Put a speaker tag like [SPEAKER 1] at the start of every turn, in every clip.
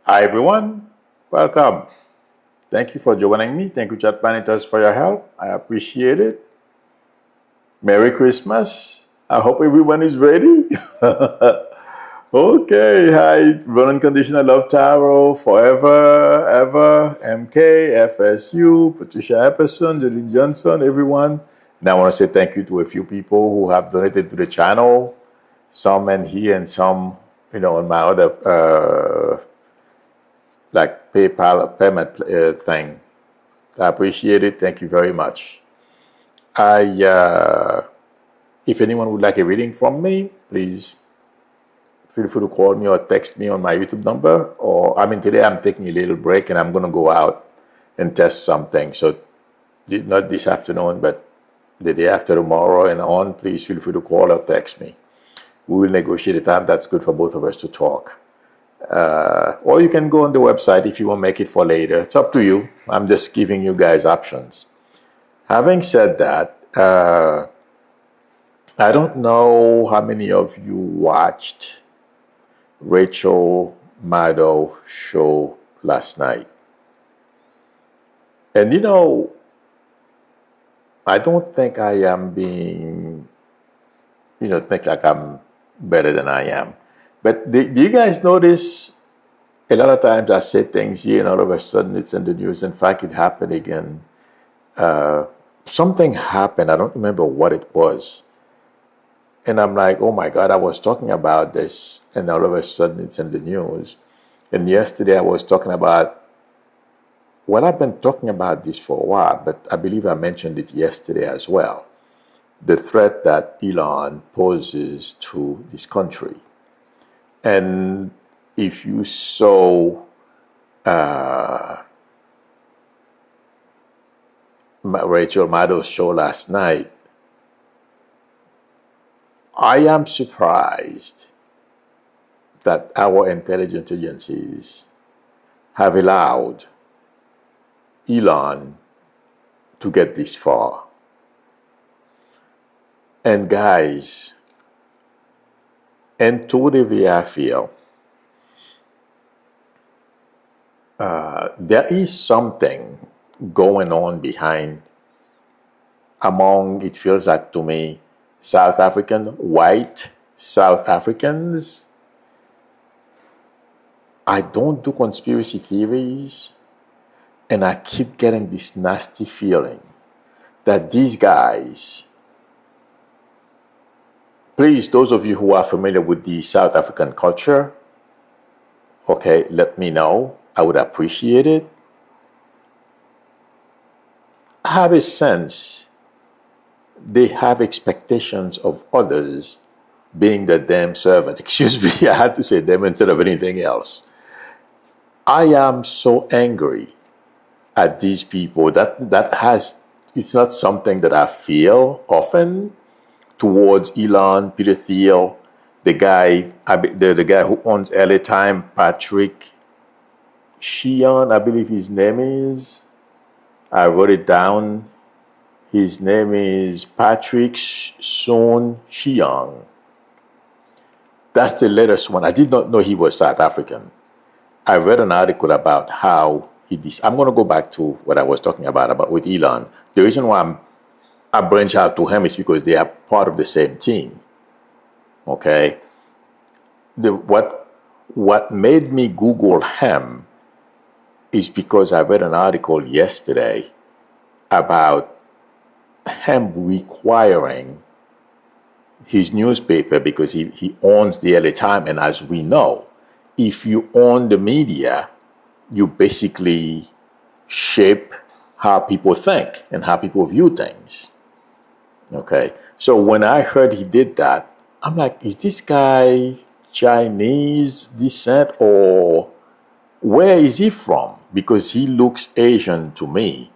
[SPEAKER 1] Hi everyone, welcome. Thank you for joining me. Thank you, chat managers, for your help. I appreciate it. Merry Christmas. I hope everyone is ready. Okay, hi, Ronan Conditioner, Love Tarot, Forever, Ever, MK, FSU, Patricia Epperson, Jolene Johnson, everyone. And I want to say thank you to a few people who have donated to the channel. Some in here and some, on my other like PayPal payment thing. I appreciate it. Thank you very much. If anyone would like a reading from me, please feel free to call me or text me on my YouTube number. Today I'm taking a little break and I'm going to go out and test something. So not this afternoon, but the day after tomorrow and on, please feel free to call or text me. We will negotiate a time that's good for both of us to talk. Or you can go on the website if you want to make it for later. It's up to you. I'm just giving you guys options. Having said that, I don't know how many of you watched Rachel Maddow's show last night. And I don't think I am being, think like I'm better than I am. But do you guys notice a lot of times I say things here and all of a sudden it's in the news. In fact, it happened again. Something happened. I don't remember what it was. And I'm like, oh my God, I was talking about this and all of a sudden it's in the news. And yesterday I was talking about, well, I've been talking about this for a while, but I believe I mentioned it yesterday as well. The threat that Elon poses to this country. And if you saw Rachel Maddow's show last night, I am surprised that our intelligence agencies have allowed Elon to get this far. And guys, intuitively I feel there is something going on behind among, it feels like to me, white South Africans. I don't do conspiracy theories, and I keep getting this nasty feeling that these guys, please, those of you who are familiar with the South African culture, okay, let me know. I would appreciate it. I have a sense they have expectations of others being the damn servant. Excuse me, I had to say them instead of anything else. I am so angry at these people. It's not something that I feel often towards Elon, Peter Thiel, the guy who owns LA Time, Patrick Sheehan, I believe his name is. I wrote it down. His name is Patrick Soon Sheehan. That's the latest one. I did not know he was South African. I read an article about how I'm going to go back to what I was talking about with Elon. The reason why I branch out to him is because they are part of the same team. Okay? What made me Google him is because I read an article yesterday about him requiring his newspaper, because he owns the LA Time, and as we know, if you own the media, you basically shape how people think and how people view things. Okay, so when I heard he did that, I'm like, is this guy Chinese descent or where is he from? Because he looks Asian to me.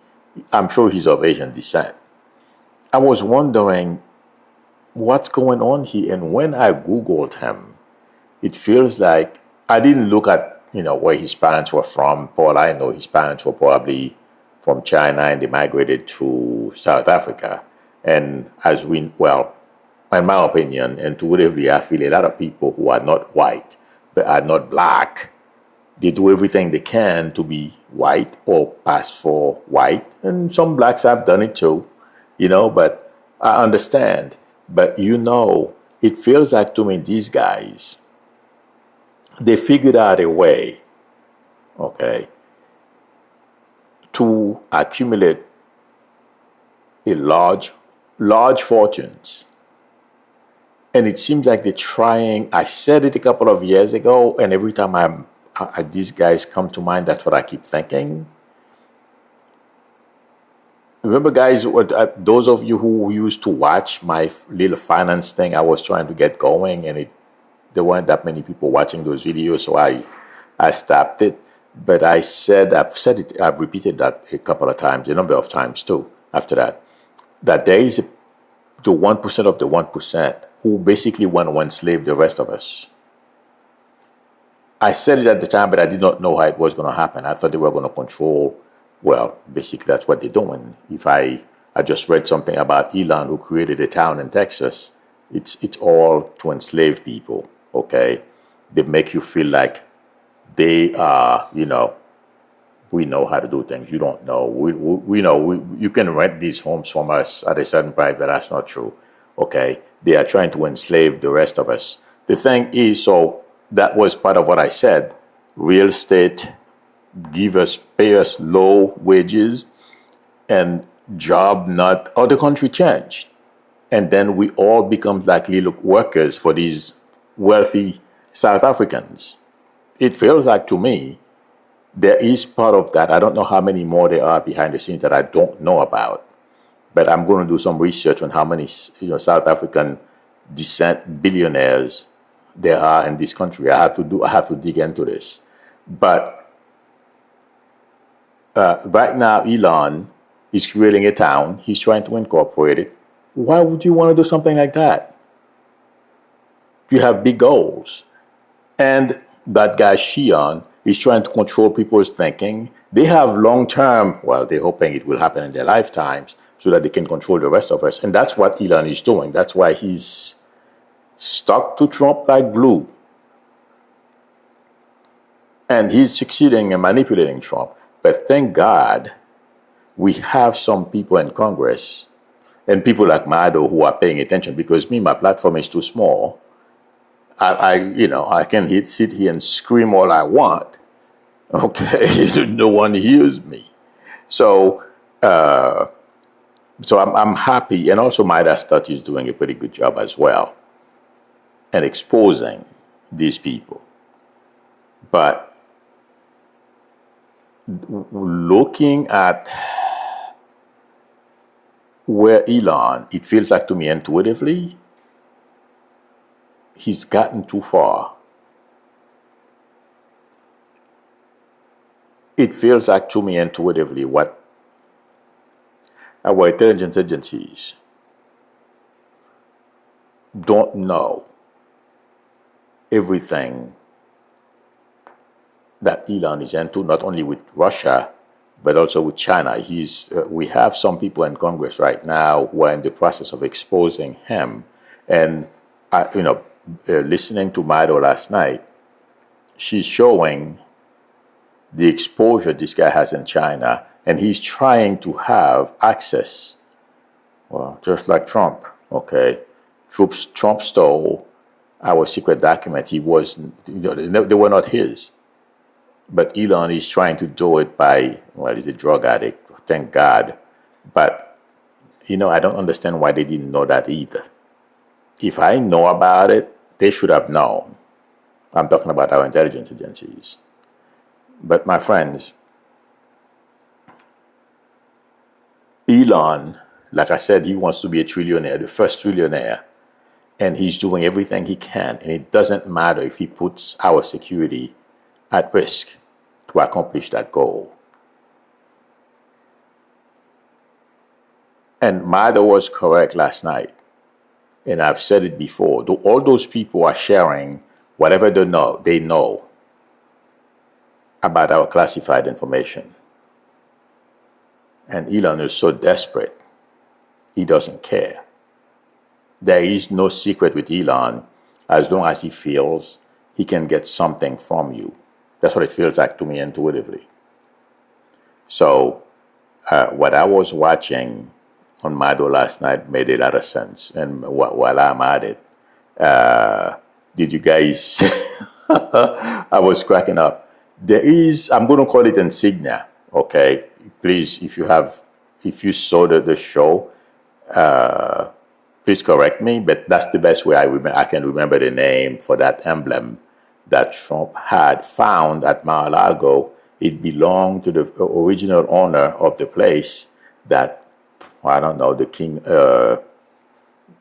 [SPEAKER 1] I'm sure he's of Asian descent. I was wondering what's going on here, and when I Googled him, it feels like I didn't look at where his parents were from. For all I know, his parents were probably from China and they migrated to South Africa. And in my opinion, intuitively, I feel a lot of people who are not white but are not black, They do everything they can to be white or pass for white. And some blacks have done it too, but I understand. But it feels like to me these guys, they figured out a way, okay, to accumulate a large fortunes. And it seems like they're trying. I said it a couple of years ago, and every time these guys come to mind, that's what I keep thinking. Remember, guys, those of you who used to watch my little finance thing I was trying to get going, and there weren't that many people watching those videos, so I stopped it. But I've said it, I've repeated that a couple of times, a number of times too, after that there is the 1% of the 1% who basically want to enslave the rest of us. I said it at the time, but I did not know how it was going to happen. I thought they were going to control. Well, basically, that's what they're doing. If I just read something about Elon, who created a town in Texas. It's all to enslave people, okay? They make you feel like they are, we know how to do things. You don't know. We know. You can rent these homes from us at a certain price, but that's not true, okay? They are trying to enslave the rest of us. The thing is, so that was part of what I said. Real estate pay us low wages and the country changed. And then we all become like little workers for these wealthy South Africans. It feels like to me, there is part of that. I don't know how many more there are behind the scenes that I don't know about. But I'm going to do some research on how many South African descent billionaires there are in this country. I have to dig into this. But right now, Elon is creating a town. He's trying to incorporate it. Why would you want to do something like that? You have big goals. And that guy, Shion, is trying to control people's thinking. They have long-term, well, they're hoping it will happen in their lifetimes so that they can control the rest of us. And that's what Elon is doing. That's why he's stuck to Trump like glue. And he's succeeding in manipulating Trump. But thank God we have some people in Congress and people like Mado who are paying attention, because my platform is too small. I can sit here and scream all I want. Okay, no one hears me. So I'm happy, and also Midas Touch is doing a pretty good job as well, and exposing these people. But looking at where Elon, it feels like to me intuitively, he's gotten too far. It feels like to me intuitively what our intelligence agencies don't know everything that Elon is into, not only with Russia, but also with China. We have some people in Congress right now who are in the process of exposing him. And, listening to Mado last night, she's showing the exposure this guy has in China, and he's trying to have access, well, just like Trump, okay? Trump stole our secret documents. They were not his. But Elon is trying to do it by, well, he's a drug addict, thank God. But, I don't understand why they didn't know that either. If I know about it, they should have known. I'm talking about our intelligence agencies. But my friends, Elon, like I said, he wants to be a trillionaire, the first trillionaire. And he's doing everything he can. And it doesn't matter if he puts our security at risk to accomplish that goal. And Mado was correct last night. And I've said it before. All those people are sharing whatever they know about our classified information. And Elon is so desperate, he doesn't care. There is no secret with Elon as long as he feels he can get something from you. That's what it feels like to me intuitively. So what I was watching on Mado last night made a lot of sense. And while I'm at it, did you guys? I was cracking up. There is, I'm going to call it insignia. Okay, please, if you saw the show, please correct me. But that's the best way I can remember the name for that emblem that Trump had found at Mar-a-Lago. It belonged to the original owner of the place. That I don't know, the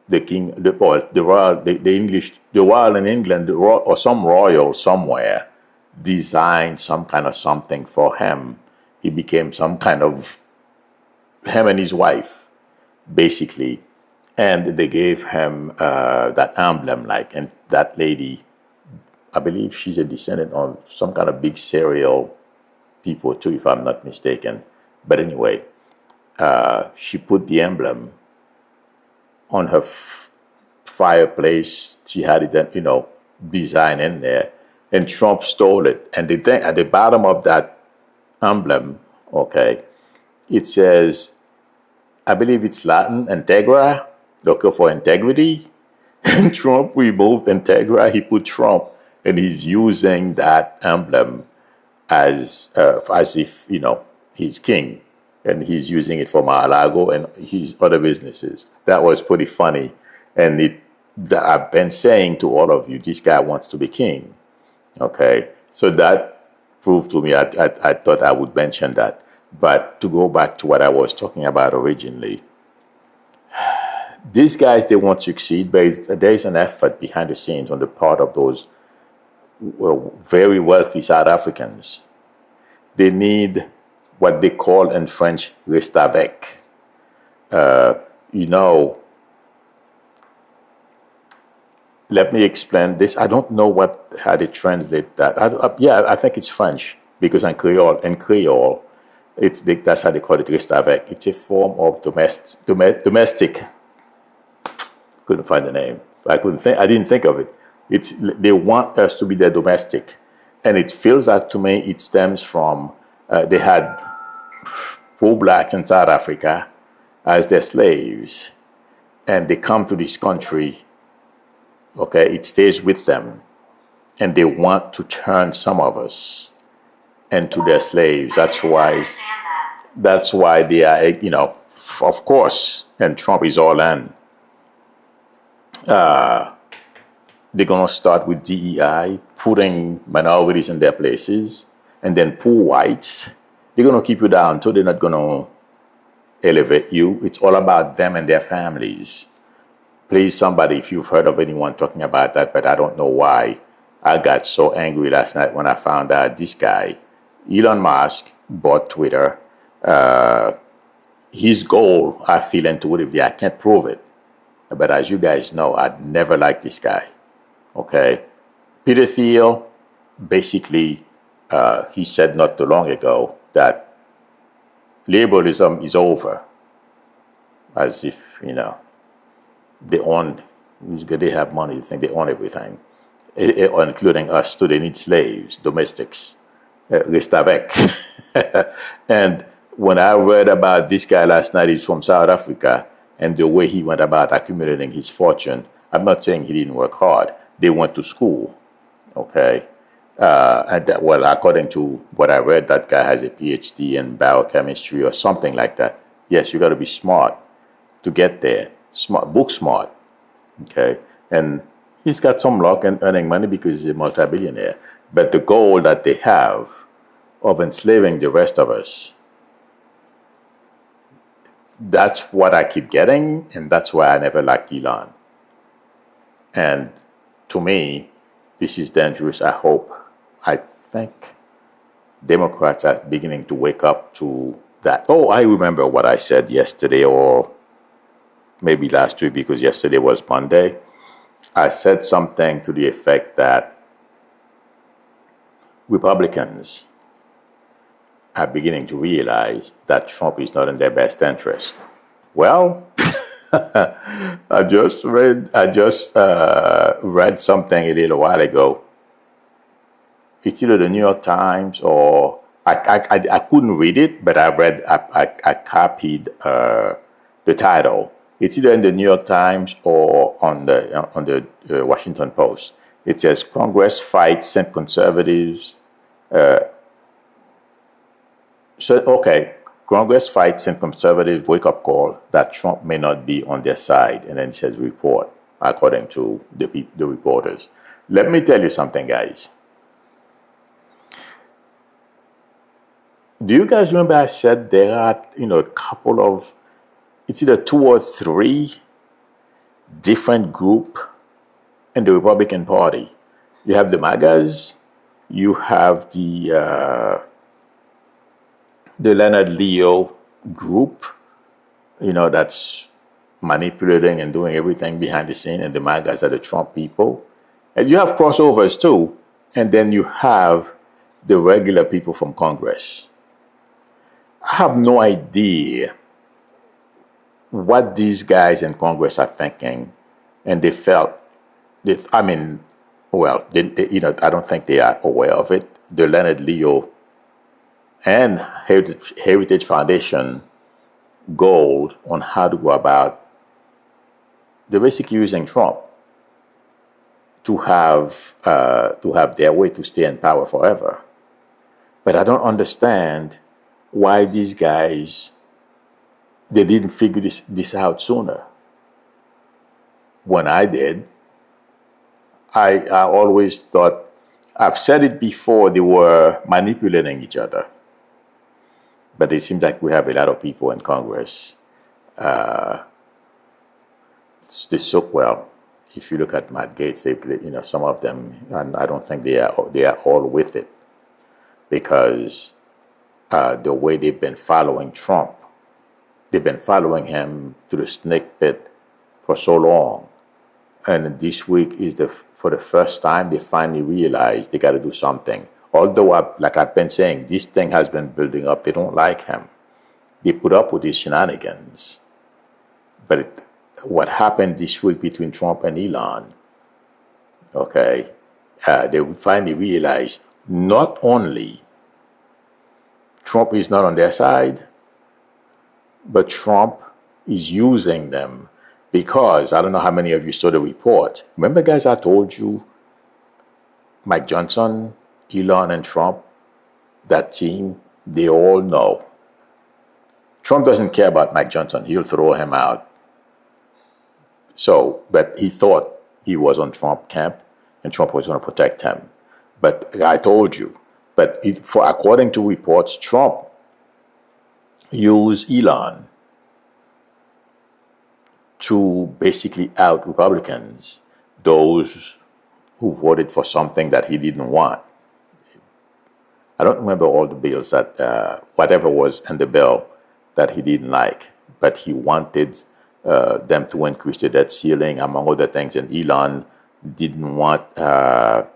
[SPEAKER 1] royal, the English, the royal in England, or some royal somewhere designed some kind of something for him. He became some kind of, him and his wife, basically, and they gave him that emblem, like, and that lady, I believe she's a descendant of some kind of big cereal people too, if I'm not mistaken. But anyway, she put the emblem on her fireplace. She had it, design in there, and Trump stole it. And the thing at the bottom of that emblem, okay, it says, I believe it's Latin, integra, looking for integrity. And Trump removed integra, he put Trump, and he's using that emblem as if, he's king. And he's using it for Mar-a-Lago and his other businesses. That was pretty funny. And I've been saying to all of you, this guy wants to be king. Okay, so that proved to me, I thought I would mention that. But to go back to what I was talking about originally, these guys, they won't succeed, but there is an effort behind the scenes on the part of those very wealthy South Africans. They need what they call in French, reste avec. Let me explain this. I don't know how they translate that. I think it's French, because in Creole, that's how they call it, reste avec. It's a form of domestic. Couldn't find the name. I didn't think of it. They want us to be their domestic, and it feels like to me it stems from they had poor blacks in South Africa as their slaves, and they come to this country. Okay, it stays with them, and they want to turn some of us into their slaves. That's why they are, of course, and Trump is all in. They're going to start with DEI, putting minorities in their places, and then poor whites. They're going to keep you down, so they're not going to elevate you. It's all about them and their families. Please, somebody, if you've heard of anyone talking about that, but I don't know why. I got so angry last night when I found out this guy, Elon Musk, bought Twitter. His goal, I feel intuitively, I can't prove it, but as you guys know, I'd never liked this guy. Okay, Peter Thiel, basically, he said not too long ago that liberalism is over, as if they own. They have money. They think they own everything, including us too. They need slaves, domestics, reste avec. And when I read about this guy last night, he's from South Africa, and the way he went about accumulating his fortune, I'm not saying he didn't work hard. They went to school, okay? According to what I read, that guy has a PhD in biochemistry or something like that. Yes, you got to be smart to get there. Book smart, okay? And he's got some luck in earning money because he's a multi-billionaire. But the goal that they have of enslaving the rest of us, that's what I keep getting, and that's why I never liked Elon. And to me, this is dangerous. I think Democrats are beginning to wake up to that. Oh, I remember what I said yesterday, or maybe last week, because yesterday was Monday. I said something to the effect that Republicans are beginning to realize that Trump is not in their best interest. Well, I just read something a little while ago it's either the New York Times or I couldn't read it, but I copied the title. It's either in the New York Times or on the Washington Post. It says Congress fights Senate conservatives. Congress fights Senate conservative wake-up call that Trump may not be on their side, and then it says report, according to the reporters. Let me tell you something, guys. Do you guys remember I said there are, a couple of, it's either 2 or 3 different groups in the Republican Party. You have the MAGAs, you have the Leonard Leo group, that's manipulating and doing everything behind the scene, and the MAGAs are the Trump people. And you have crossovers too, and then you have the regular people from Congress. I have no idea what these guys in Congress are thinking, and they felt, I don't think they are aware of it. The Leonard Leo and Heritage Foundation goal on how to go about, they're basically using Trump to have their way to stay in power forever. But I don't understand why these guys, they didn't figure this out sooner. When I did, I always thought, I've said it before, they were manipulating each other. But it seems like we have a lot of people in Congress. If you look at Matt Gaetz, some of them, and I don't think they are all with it, because the way they've been following Trump, they've been following him to the snake pit for so long. And this week is for the first time they finally realized they got to do something. Although, like I've been saying, this thing has been building up. They don't like him. They put up with his shenanigans. But what happened this week between Trump and Elon, they finally realized not only Trump is not on their side, but Trump is using them. Because, I don't know how many of you saw the report. Remember, guys, I told you, Mike Johnson, Elon, and Trump, that team, they all know. Trump doesn't care about Mike Johnson. He'll throw him out. But he thought he was on Trump camp, and Trump was going to protect him. But I told you. But according to reports, Trump used Elon to basically out Republicans, those who voted for something that he didn't want. I don't remember all the bills that, whatever was in the bill that he didn't like, but he wanted them to increase the debt ceiling, among other things, and Elon didn't want, not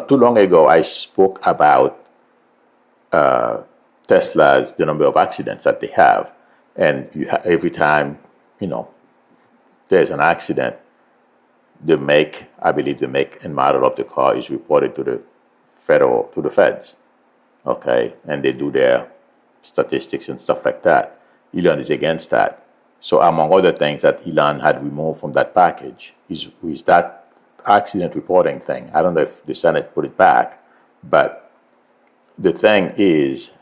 [SPEAKER 1] too long ago, I spoke about Tesla's, the number of accidents that they have. And every time, there's an accident, the make and model of the car is reported to the feds, and they do their statistics and stuff like that. Elon is against that. So among other things that Elon had removed from that package is that accident reporting thing. I don't know if the Senate put it back, but the thing is,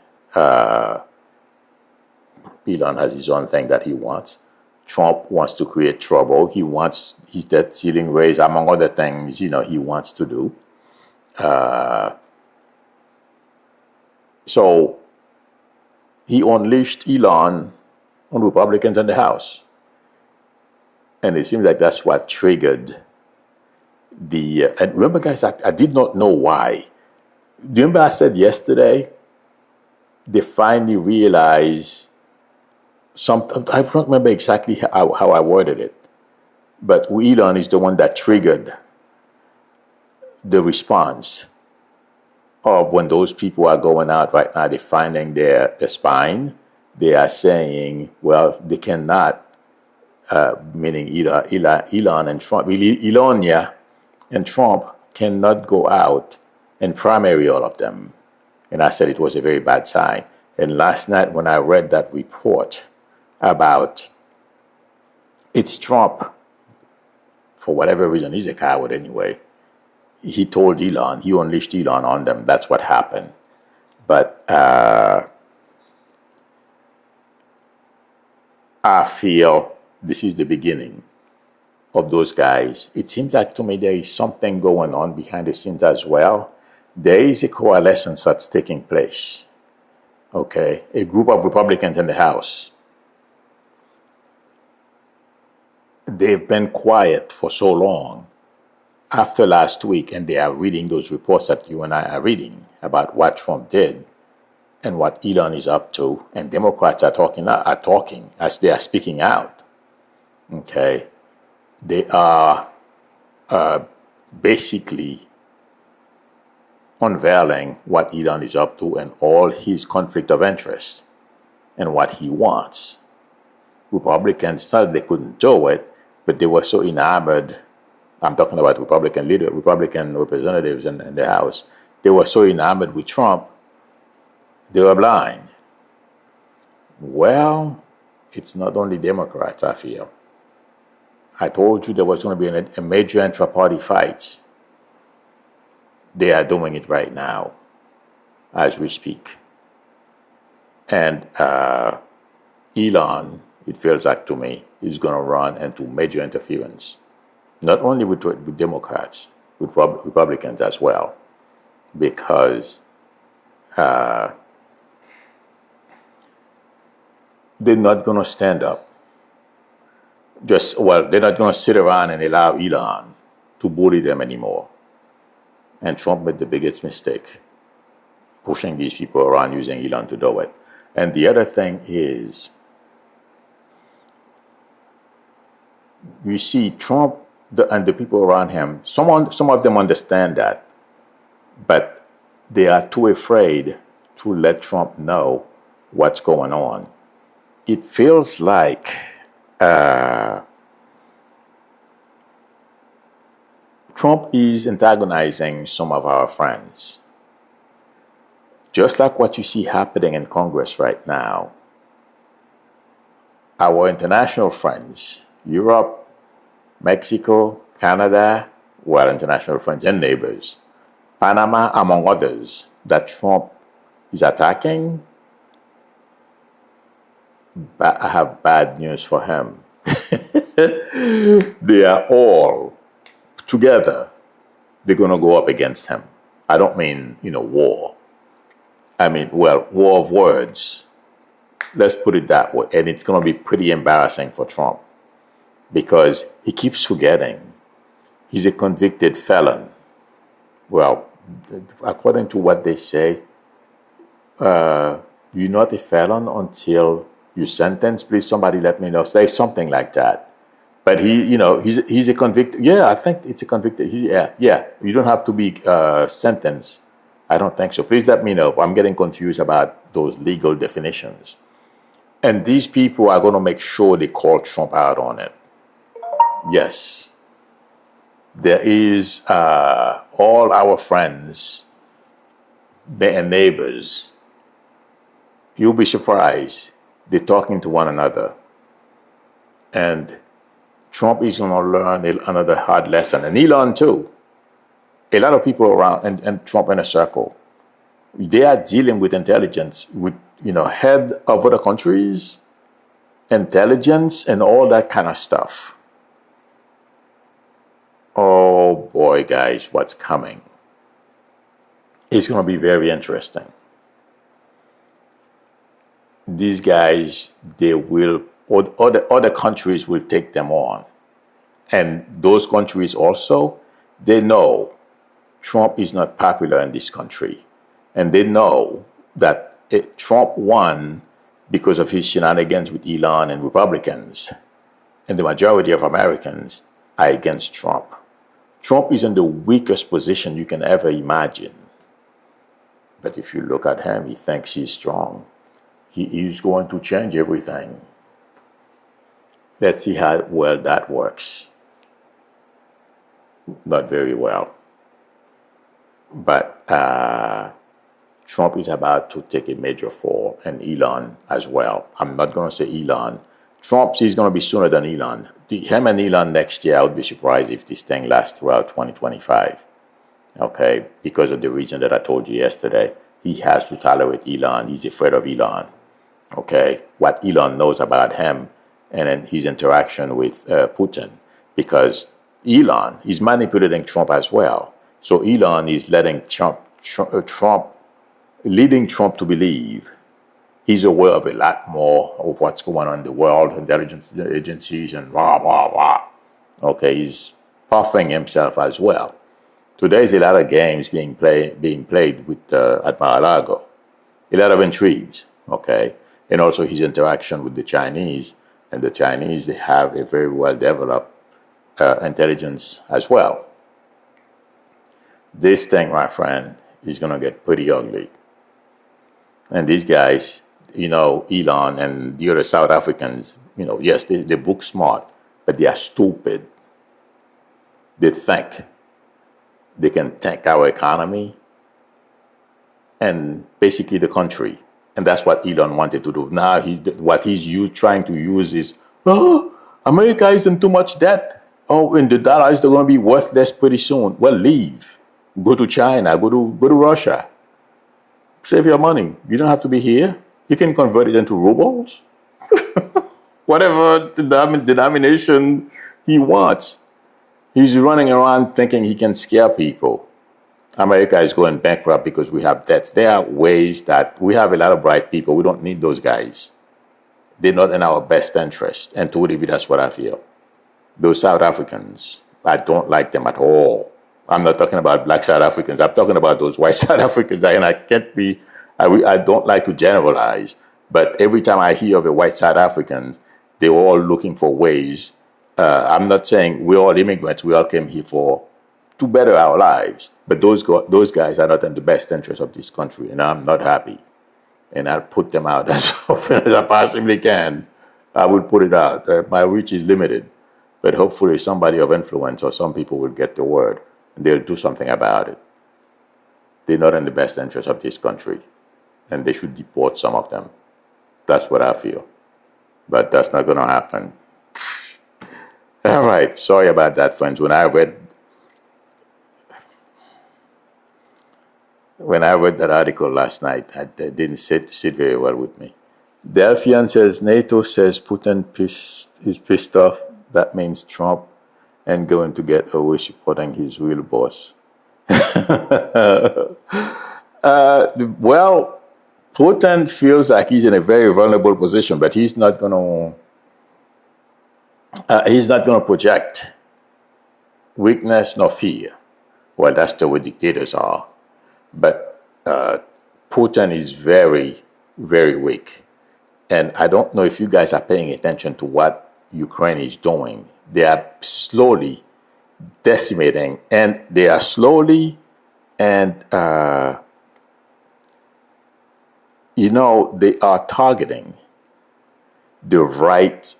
[SPEAKER 1] Elon has his own thing that he wants. Trump wants to create trouble. He wants his debt ceiling raised, among other things, he wants to do. So he unleashed Elon on Republicans in the House. And it seems like that's what triggered and remember, guys, I did not know why. Do you remember I said yesterday, they finally realized I don't remember exactly how I worded it, but Elon is the one that triggered the response of when those people are going out right now, they're finding their spine. They are saying, well, they cannot, meaning Elon and Trump, Elon and Trump cannot go out and primary all of them. And I said it was a very bad sign. And last night when I read that report about it's Trump, for whatever reason, he's a coward anyway. He told Elon, he unleashed Elon on them. That's what happened. But I feel this is the beginning of those guys. It seems like to me there is something going on behind the scenes as well. There is a coalescence that's taking place. Okay, a group of Republicans in the House. They've been quiet for so long after last week, and they are reading those reports that you and I are reading about what Trump did and what Elon is up to, and Democrats are talking as they are speaking out. Okay, they are basically unveiling what Elon is up to and all his conflict of interest and what he wants. Republicans thought they couldn't do it, but they were so enamored. I'm talking about Republican representatives in the House. They were so enamored with Trump, they were blind. Well, it's not only Democrats, I feel. I told you there was going to be a major intra-party fight. They are doing it right now, as we speak. And Elon, it feels like to me, is going to run into major interference, not only with Democrats, with Republicans as well, because they're not going to stand up. They're not going to sit around and allow Elon to bully them anymore. And Trump made the biggest mistake, pushing these people around using Elon to do it. And the other thing is, you see Trump and the people around him, some of them understand that, but they are too afraid to let Trump know what's going on. It feels like Trump is antagonizing some of our friends. Just like what you see happening in Congress right now. Our international friends, Europe, Mexico, Canada, well, international friends and neighbors, Panama, among others, that Trump is attacking, but I have bad news for him. They are all together. They're going to go up against him. I don't mean, war. I mean, war of words. Let's put it that way. And it's going to be pretty embarrassing for Trump because he keeps forgetting he's a convicted felon. Well, according to what they say, you're not a felon until you're sentenced. Please, somebody let me know. Say something like that. But he's a convicted. Yeah, I think it's a convicted. Yeah. You don't have to be sentenced. I don't think so. Please let me know. I'm getting confused about those legal definitions. And these people are going to make sure they call Trump out on it. Yes. There is all our friends and neighbors. You'll be surprised. They're talking to one another. And Trump is going to learn another hard lesson. And Elon too. A lot of people around and Trump in a circle, they are dealing with intelligence, with, head of other countries, intelligence, and all that kind of stuff. Oh boy, guys, what's coming? It's going to be very interesting. These guys, other countries will take them on. And those countries also, they know Trump is not popular in this country. And they know that Trump won because of his shenanigans with Elon and Republicans. And the majority of Americans are against Trump. Trump is in the weakest position you can ever imagine. But if you look at him, he thinks he's strong. He is going to change everything. Let's see how well that works. Not very well. But Trump is about to take a major fall, and Elon as well. I'm not going to say Elon. Trump is going to be sooner than Elon. Him and Elon next year, I would be surprised if this thing lasts throughout 2025. Okay, because of the reason that I told you yesterday. He has to tolerate Elon. He's afraid of Elon. Okay, what Elon knows about him and then his interaction with Putin. Because Elon is manipulating Trump as well. So Elon is letting leading Trump to believe he's aware of a lot more of what's going on in the world, intelligence agencies, and blah, blah, blah. Okay, he's puffing himself as well. So there's a lot of games being played with at Mar-a-Lago, a lot of intrigues, okay? And also his interaction with the Chinese, and the Chinese, they have a very well-developed intelligence as well. This thing, my friend, is going to get pretty ugly. And these guys, Elon and the other South Africans, yes, they book smart, but they are stupid. They think they can tank our economy and basically the country. And that's what Elon wanted to do. Now, what he's trying to use is, America is in too much debt. Oh, and the dollars, they're going to be worthless pretty soon. Well, leave. Go to China. Go to Russia. Save your money. You don't have to be here. You can convert it into rubles. Whatever denomination he wants. He's running around thinking he can scare people. America is going bankrupt because we have debts. There are ways that we have a lot of bright people. We don't need those guys. They're not in our best interest. And to believe that's what I feel. Those South Africans, I don't like them at all. I'm not talking about black South Africans. I'm talking about those white South Africans. And I don't like to generalize. But every time I hear of a white South Africans, they're all looking for ways. I'm not saying we're all immigrants. We all came here to better our lives. But those guys are not in the best interest of this country. And I'm not happy. And I'll put them out as often as I possibly can. I will put it out. My reach is limited. But hopefully somebody of influence or some people will get the word. And they'll do something about it. They're not in the best interest of this country. And they should deport some of them. That's what I feel. But that's not going to happen. All right. Sorry about that, friends. When I read that article last night, it didn't sit very well with me. Delphian says, NATO says Putin is pissed off. That means Trump ain't going to get away supporting his real boss. Well, Putin feels like he's in a very vulnerable position, but he's not going to project weakness nor fear. Well, that's the way dictators are. But Putin is very, very weak. And I don't know if you guys are paying attention to what Ukraine is doing. They are slowly decimating, and they are slowly and, they are targeting the right,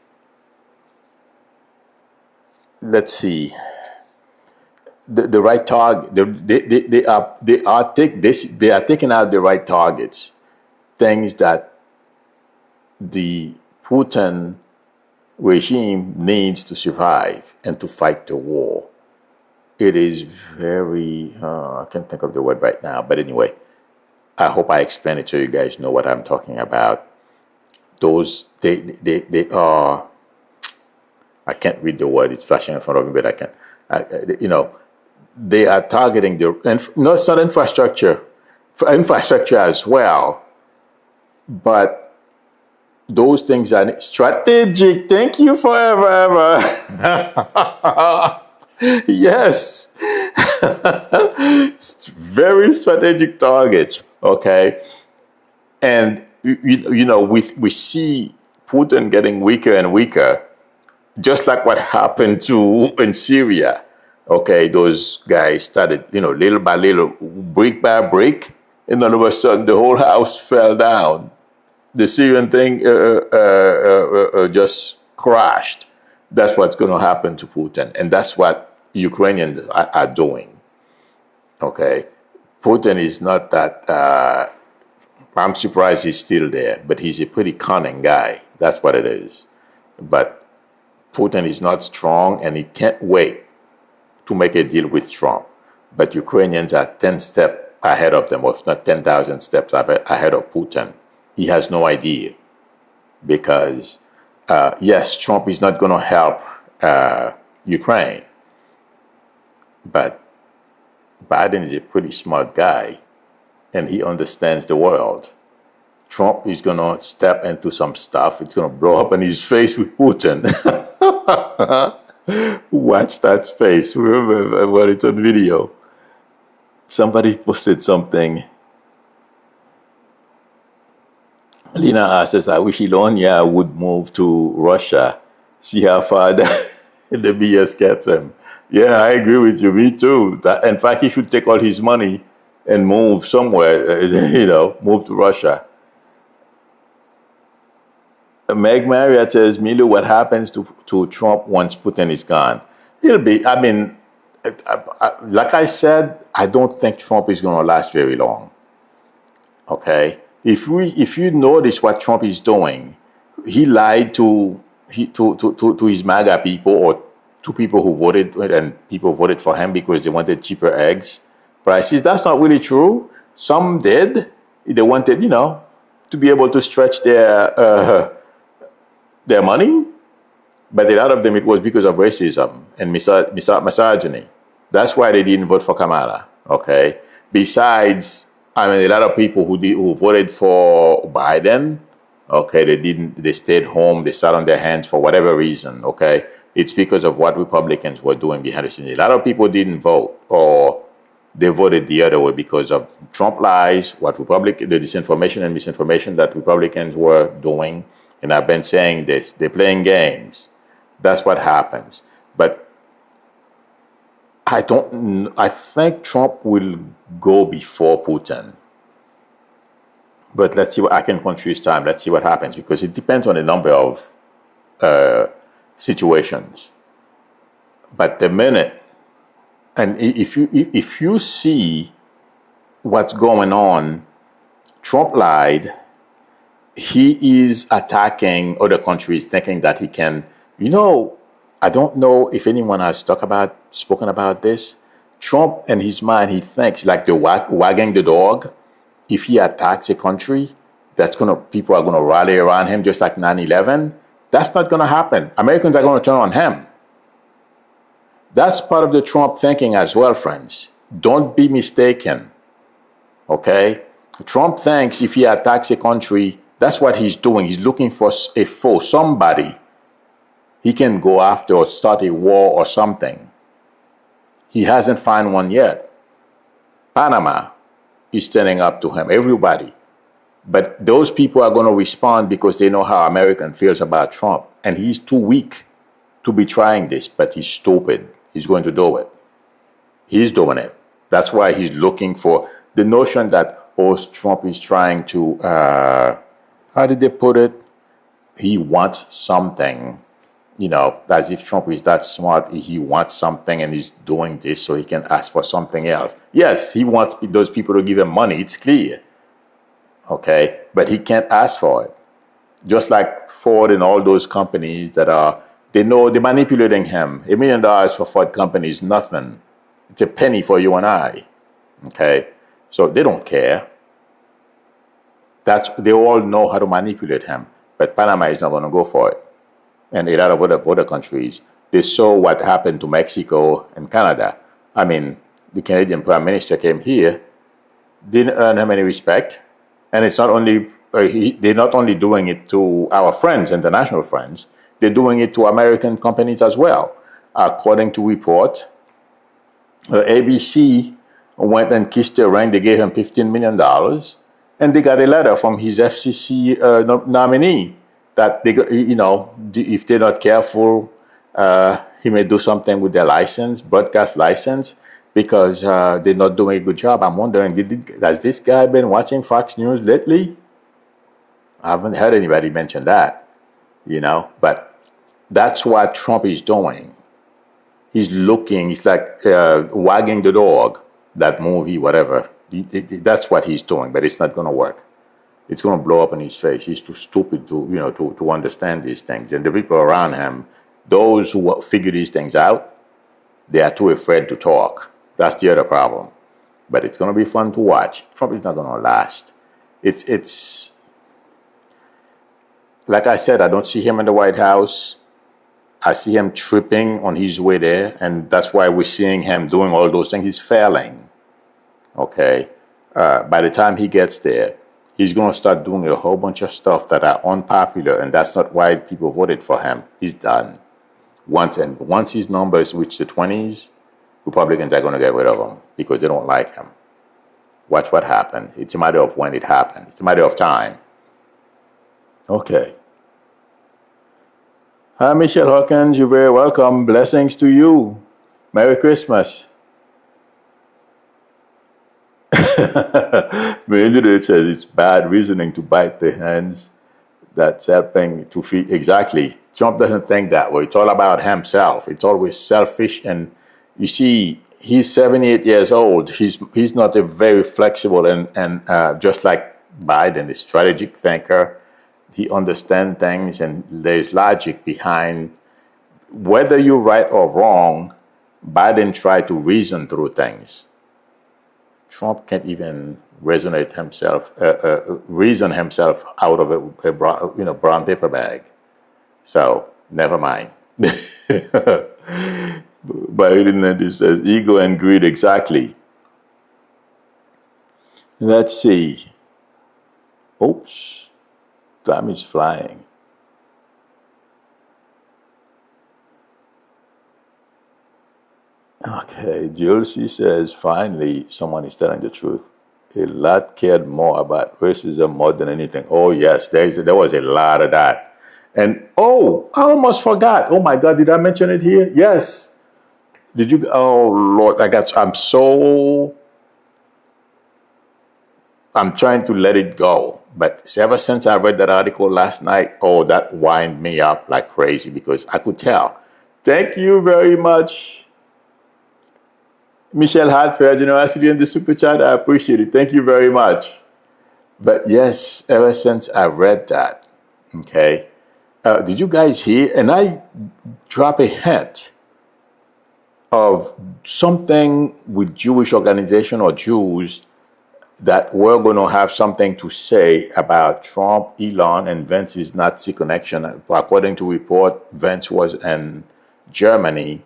[SPEAKER 1] let's see, the right target. They are taking out the right targets, things that the Putin regime needs to survive and to fight the war. It is very, I can't think of the word right now, but anyway, I hope I explain it so you guys know what I'm talking about. Those, they are, I can't read the word, it's flashing in front of me, but I can't, they are targeting it's not infrastructure as well, but those things are strategic. Thank you forever. Yes. Very strategic targets. Okay. And, we see Putin getting weaker and weaker, just like what happened in Syria. Okay. Those guys started, little by little, brick by brick, and all of a sudden the whole house fell down. The Syrian thing just crashed. That's what's going to happen to Putin. And that's what Ukrainians are doing. Okay? Putin is not that. I'm surprised he's still there, but he's a pretty cunning guy. That's what it is. But Putin is not strong, and he can't wait to make a deal with Trump. But Ukrainians are 10 steps ahead of them, or if not 10,000 steps ahead of Putin. He has no idea because, yes, Trump is not going to help Ukraine, but Biden is a pretty smart guy, and he understands the world. Trump is going to step into some stuff. It's going to blow up in his face with Putin. Watch that face. Remember when it's on video. Somebody posted something. Lena says, I wish Elon would move to Russia. See how far the BS gets him. Yeah, I agree with you. Me too. In fact, he should take all his money and move somewhere, move to Russia. Meg Marriott says, Milo, what happens to Trump once Putin is gone? He'll be, like I said, I don't think Trump is going to last very long. Okay? If you notice what Trump is doing, he lied to his MAGA people, or to people who voted, and people voted for him because they wanted cheaper eggs prices. That's not really true. Some did. They wanted, to be able to stretch their money. But a lot of them, it was because of racism and misogyny. That's why they didn't vote for Kamala. Okay. Besides, a lot of people who voted for Biden, okay, they stayed home, they sat on their hands for whatever reason. Okay. It's because of what Republicans were doing behind the scenes. A lot of people didn't vote, or they voted the other way because of Trump lies, the disinformation and misinformation that Republicans were doing. And I've been saying this, they're playing games. That's what happens. But I think Trump will go before Putin. But let's see I can confuse time. Let's see what happens, because it depends on a number of situations. But the minute, and if you see what's going on, Trump lied. He is attacking other countries, thinking that he can. I don't know if anyone has spoken about this. Trump, in his mind, he thinks like the wagging the dog. If he attacks a country, people are gonna rally around him, just like 9/11. That's not gonna happen. Americans are gonna turn on him. That's part of the Trump thinking as well, friends. Don't be mistaken. Okay? Trump thinks if he attacks a country, that's what he's doing. He's looking for a foe, somebody he can go after or start a war or something. He hasn't found one yet. Panama is standing up to him, everybody. But those people are going to respond because they know how American feels about Trump. And he's too weak to be trying this, but he's stupid. He's going to do it. He's doing it. That's why he's looking for the notion that, Trump is trying to, how did they put it? He wants something, as if Trump is that smart. He wants something and he's doing this so he can ask for something else. Yes, he wants those people to give him money. It's clear. Okay, but he can't ask for it. Just like Ford and all those companies they know they're manipulating him. $1 million for Ford company is nothing. It's a penny for you and I. Okay, so they don't care. They all know how to manipulate him. But Panama is not going to go for it. And a lot of other countries, they saw what happened to Mexico and Canada. The Canadian Prime Minister came here, didn't earn him any respect. And it's not only, they're not only doing it to our friends, international friends, they're doing it to American companies as well. According to report, ABC went and kissed the ring. They gave him $15 million. And they got a letter from his FCC nominee that if they're not careful, he may do something with their license, broadcast license, because they're not doing a good job. I'm wondering, has this guy been watching Fox News lately? I haven't heard anybody mention that, But that's what Trump is doing. He's like wagging the dog, that movie, whatever, That's what he's doing, but it's not going to work. It's going to blow up in his face. He's too stupid to understand these things. And the people around him, those who figure these things out, they are too afraid to talk. That's the other problem. But it's going to be fun to watch. Trump is not going to last. It's like I said, I don't see him in the White House. I see him tripping on his way there, and that's why we're seeing him doing all those things. He's failing. Okay? By the time he gets there, he's going to start doing a whole bunch of stuff that are unpopular, and that's not why people voted for him. He's done. Once his numbers reach the 20s, Republicans are going to get rid of him because they don't like him. Watch what happens. It's a matter of when it happens. It's a matter of time. Okay. Hi, Michelle Hawkins. You're very welcome. Blessings to you. Merry Christmas. Melinda says it's bad reasoning to bite the hands that's helping to feed. Exactly. Trump doesn't think that way. It's all about himself. It's always selfish. And you see, he's 78 years old. He's not a very flexible and just like Biden, a strategic thinker. He understands things, and there's logic behind whether you're right or wrong. Biden tried to reason through things. Trump can't even reason himself out of a brown paper bag. So never mind. Biden says ego and greed. Exactly. Let's see. Oops. Time is flying. Okay, Josie says, finally, someone is telling the truth. A lot cared more about racism more than anything. Oh, yes, there was a lot of that. And, oh, I almost forgot. Oh, my God, did I mention it here? Yes. Did you? Oh, Lord, I'm trying to let it go. But ever since I read that article last night, oh, that wind me up like crazy because I could tell. Thank you very much, Michelle Hart, for your generosity in the super chat. I appreciate it. Thank you very much. But yes, ever since I read that, okay, did you guys hear? And I drop a hint of something with Jewish organization or Jews that we're going to have something to say about Trump, Elon, and Vance's Nazi connection. According to report, Vance was in Germany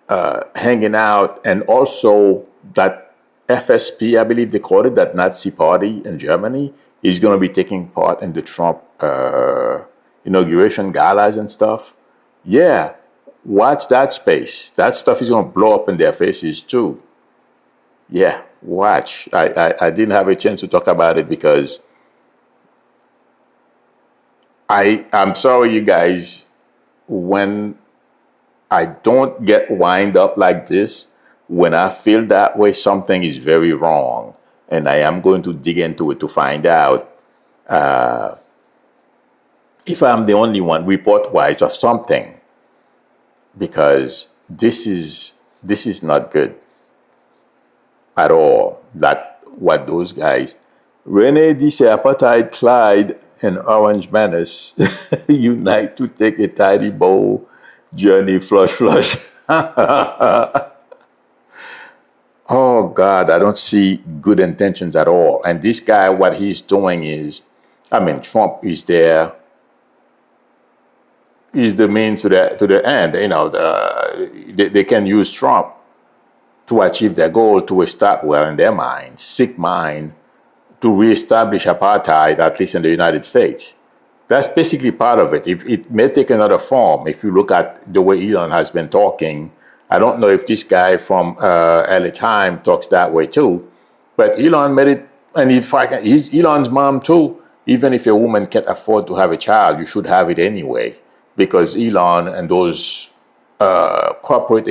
[SPEAKER 1] hanging out, and also that FSP, I believe they call it, that Nazi party in Germany, is going to be taking part in the Trump inauguration galas and stuff. Yeah, watch that space. That stuff is going to blow up in their faces too. Yeah, watch. I didn't have a chance to talk about it because I'm sorry, you guys, when I don't get wind up like this, when I feel that way, something is very wrong. And I am going to dig into it to find out if I'm the only one, report-wise, or something. Because this is not good at all. That's what those guys. Rene dice Apartheid, Clyde, and Orange Menace unite to take a tidy bowl journey, flush. Oh, God, I don't see good intentions at all. And this guy, what he's doing is, Trump is there. He's the means to the end. They can use Trump to achieve their goal, to start, in their mind, sick mind, to reestablish apartheid, at least in the United States. That's basically part of it. It may take another form. If you look at the way Elon has been talking, I don't know if this guy from LA Time talks that way too, but Elon made it, and in fact, he's Elon's mom too. Even if a woman can't afford to have a child, you should have it anyway, because Elon and those corporate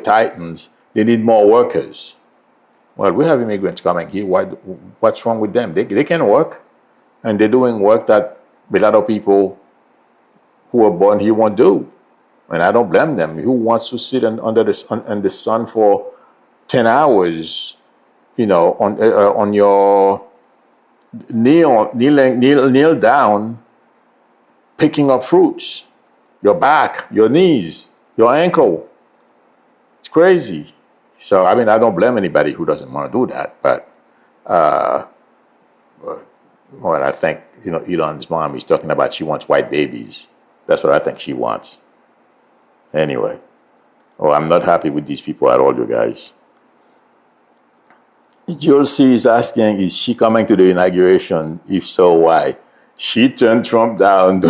[SPEAKER 1] titans, they need more workers. Well, we have immigrants coming here. What's wrong with them? They can work, and they're doing work that a lot of people who are born here won't do. And I don't blame them. Who wants to sit under in the sun for 10 hours on your kneel down, picking up fruits, your back, your knees, your ankle. It's crazy. So, I mean, I don't blame anybody who doesn't want to do that. But, well, I think, Elon's mom is talking about she wants white babies. That's what I think she wants. Anyway. Oh, I'm not happy with these people at all, you guys. Jules C is asking, is she coming to the inauguration? If so, why? She turned Trump down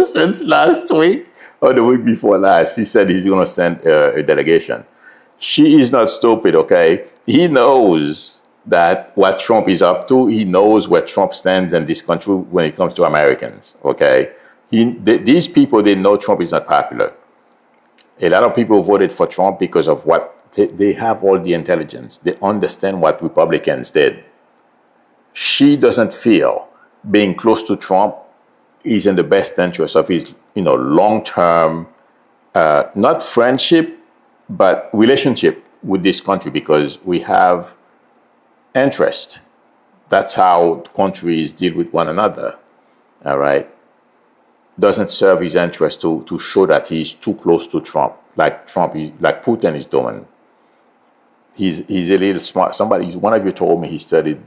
[SPEAKER 1] since last week or the week before last. He said he's going to send a delegation. She is not stupid, okay? He knows that what Trump is up to. He knows where Trump stands in this country when it comes to Americans, okay? These people, they know Trump is not popular. A lot of people voted for Trump because of what they have all the intelligence. They understand what Republicans did. She doesn't feel being close to Trump is in the best interest of his, long-term, not friendship, but relationship with this country, because we have interest. That's how countries deal with one another. All right. Doesn't serve his interest to show that he's too close to Trump, like Putin is doing. He's a little smart. One of you told me he studied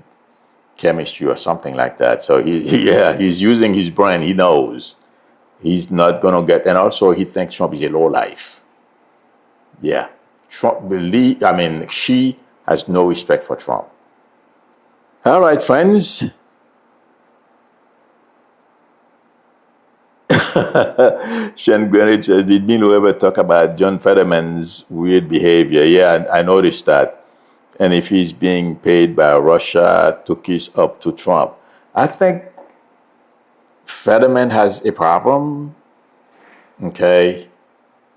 [SPEAKER 1] chemistry or something like that. So he's using his brain. He knows he's not gonna get, and also he thinks Trump is a lowlife. Yeah, she has no respect for Trump. All right, friends. Sean Greenwich says, did Milo ever talk about John Fetterman's weird behavior? Yeah, I noticed that. And if he's being paid by Russia to kiss up to Trump. I think Fetterman has a problem. Okay.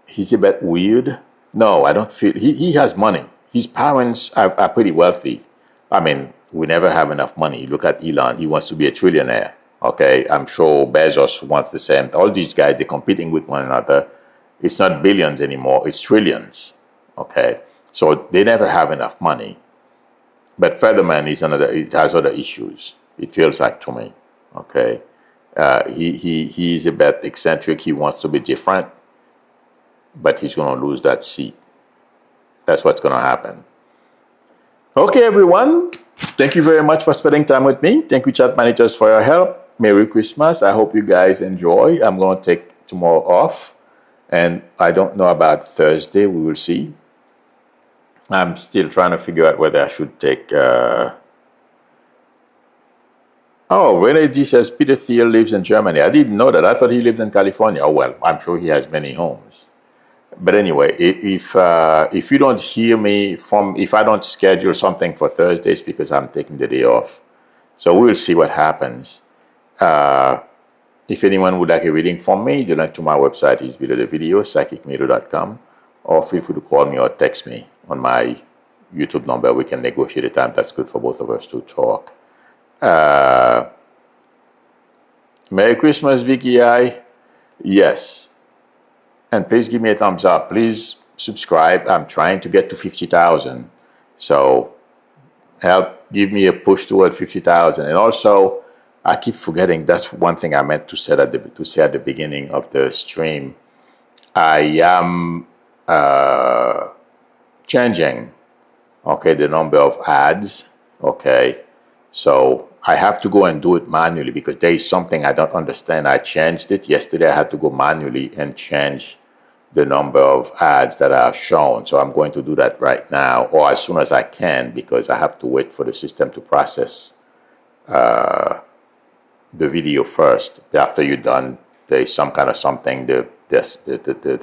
[SPEAKER 1] He's a bit weird. No, I don't feel, he has money. His parents are pretty wealthy. I mean, we never have enough money. Look at Elon. He wants to be a trillionaire. Okay, I'm sure Bezos wants the same. All these guys, they're competing with one another. It's not billions anymore, it's trillions. Okay, so they never have enough money. But Fetterman it has other issues, it feels like to me. Okay, he's a bit eccentric. He wants to be different, but he's going to lose that seat. That's what's going to happen. Okay, everyone. Thank you very much for spending time with me. Thank you, chat managers, for your help. Merry Christmas. I hope you guys enjoy. I'm going to take tomorrow off. And I don't know about Thursday. We will see. I'm still trying to figure out whether I should take... Oh, Rene D says Peter Thiel lives in Germany. I didn't know that. I thought he lived in California. Oh, well, I'm sure he has many homes. But anyway, if you don't hear me if I don't schedule something for Thursdays, because I'm taking the day off. So we'll see what happens. If anyone would like a reading from me, the link to my website is below the video, psychicmeter.com, or feel free to call me or text me on my YouTube number. We can negotiate a time that's good for both of us to talk. Merry Christmas, Vicky I. Yes. And please give me a thumbs up. Please subscribe. I'm trying to get to 50,000. So help give me a push toward 50,000. And also, I keep forgetting, that's one thing I meant to say at the beginning of the stream. I am changing, okay, the number of ads, okay. So I have to go and do it manually because there is something I don't understand. I changed it yesterday. I had to go manually and change the number of ads that are shown. So I'm going to do that right now, or as soon as I can, because I have to wait for the system to process the video first. After you're done, there is some kind of something the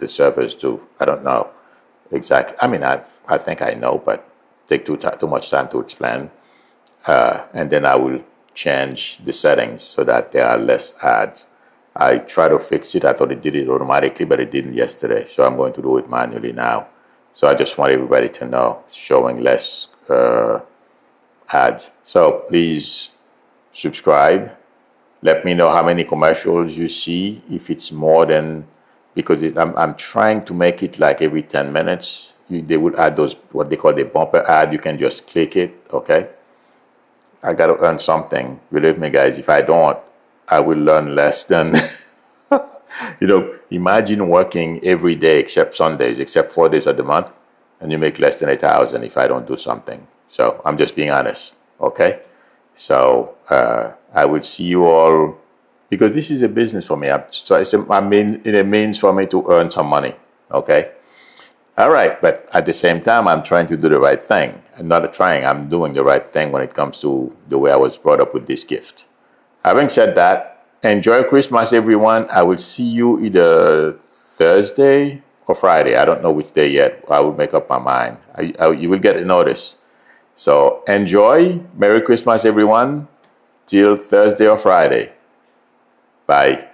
[SPEAKER 1] servers do. I don't know exactly. I mean, I think I know, but take too much time to explain. And then I will change the settings so that there are less ads. I try to fix it. I thought it did it automatically, but it didn't yesterday. So I'm going to do it manually now. So I just want everybody to know, showing less ads. So please subscribe. Let me know how many commercials you see. If it's more than, because I'm trying to make it like every 10 minutes. they will add those, what they call the bumper ad. You can just click it, okay? I got to earn something. Believe me, guys, if I don't, I will learn less than, imagine working every day except Sundays, except 4 days of the month, and you make less than 1,000 if I don't do something. So I'm just being honest, okay? So I will see you all, because this is a business for me. I'm in a means for me to earn some money, okay? All right, but at the same time, I'm trying to do the right thing. I'm not trying, I'm doing the right thing when it comes to the way I was brought up with this gift. Having said that, enjoy Christmas, everyone. I will see you either Thursday or Friday. I don't know which day yet. I will make up my mind. You will get a notice. So enjoy. Merry Christmas, everyone. Till Thursday or Friday. Bye.